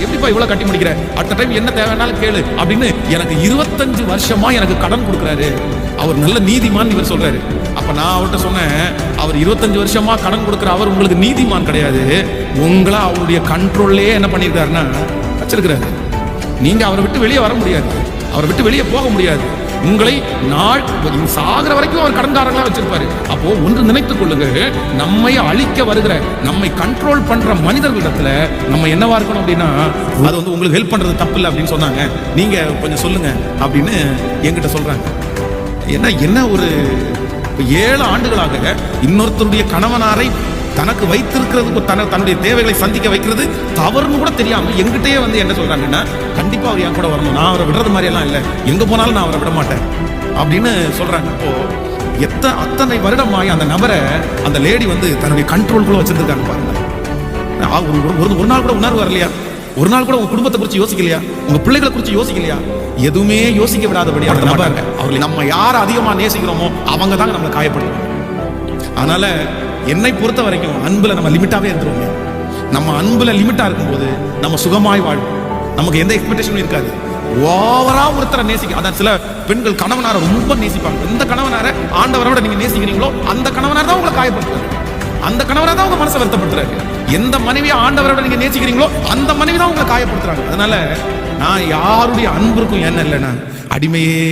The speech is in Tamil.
எப்படிப்பா இவ்வளவு கட்டி முடிக்கிற, அடுத்த டைம் என்ன தேவைன்னாலும் கேளு அப்படின்னு எனக்கு 25 வருஷமா எனக்கு கடன் கொடுக்குறாரு. அவர் நல்ல நீதிமான் இவர் சொல்றாரு. அப்ப நான் அவர்கிட்ட சொன்னேன், அவர் 25 வருஷமா கடன் கொடுக்குற அவர் உங்களுக்கு நீதிமான் கிடையாது, உங்களை அவருடைய கண்ட்ரோல்லே என்ன பண்ணிருக்காருன்னா வச்சிருக்கிறாரு. நீங்க அவரை விட்டு வெளியே வர முடியாது, அவரை விட்டு வெளியே போக முடியாது. உங்களை நாள் சாகிற வரைக்கும் அவர் கடன்காரங்களா வச்சிருப்பாரு. அப்போ ஒன்று நினைத்துக் கொள்ளுங்க, நம்மை அழிக்க வருகிற, நம்மை கண்ட்ரோல் பண்ற மனிதர்களிடத்துல நம்ம என்னவா இருக்கணும் அப்படின்னா, அது வந்து உங்களுக்கு ஹெல்ப் பண்றது தப்பு இல்லை அப்படின்னு சொன்னாங்க, நீங்க கொஞ்சம் சொல்லுங்க அப்படின்னு என்கிட்ட சொல்றாங்க. என்ன ஒரு 7 ஆண்டுகளாக இன்னொருத்தருடைய கணவனாரை தனக்கு வைத்திருக்கிறதுக்கு தன்னுடைய தேவைகளை சந்திக்க வைக்கிறது தவறுன்னு கூட தெரியாம எங்கிட்டயே வந்து என்ன சொல்றாங்கன்னா, கண்டிப்பா அவர் என் கூட வரணும், நான் அவரை விடுறது மாதிரி எல்லாம் இல்லை, எங்க போனாலும் நான் அவரை விட மாட்டேன் அப்படின்னு சொல்றாங்க. இப்போ அத்தனை வருடமாய் அந்த நபரை அந்த லேடி வந்து தன்னுடைய கண்ட்ரோல்குள்ள வச்சிருக்காங்க பாருங்க. ஒரு நாள் கூட உணர்வு வரலையா? ஒரு நாள் கூட உங்க குடும்பத்தை குறித்து யோசிக்கலையா? உங்க பிள்ளைகளை குறித்து யோசிக்கலையா? எதுவுமே யோசிக்க விடாதபடி அந்த நபர், அவர்களை நம்ம யாரை அதிகமா நேசிக்கிறோமோ அவங்க தாங்க நம்மளை காயப்படுவாங்க. அதனால என்னை பொறுத்த வரைக்கும் அன்புல நம்ம லிமிட்டாவே இருந்துருவோங்க. நம்ம அன்புல லிமிட்டா இருக்கும்போது நம்ம சுகமாய் வாழ்வோம், நமக்கு எந்த எக்ஸ்பெக்டேஷனும் இருக்காது. ஓவரா ஒருத்தரை நேசிக்க, அதான் சில பெண்கள் கணவனாரை ரொம்ப நேசிப்பாங்க. எந்த கணவனாரை ஆண்டவரோட நீங்க நேசிக்கிறீங்களோ அந்த கணவனார் தான் உங்களை காயப்படுத்துறாரு, அந்த கணவனார் தான் உங்க மனசை வருத்தப்படுத்துறாரு. எந்த மனைவியை ஆண்டவரோட நீங்க நேசிக்கிறீங்களோ அந்த மனைவி தான் உங்களை காயப்படுத்துறாங்க. அதனால நான் யாருடைய அன்பிற்கும் என்ன இல்லைன்னா அடிமையே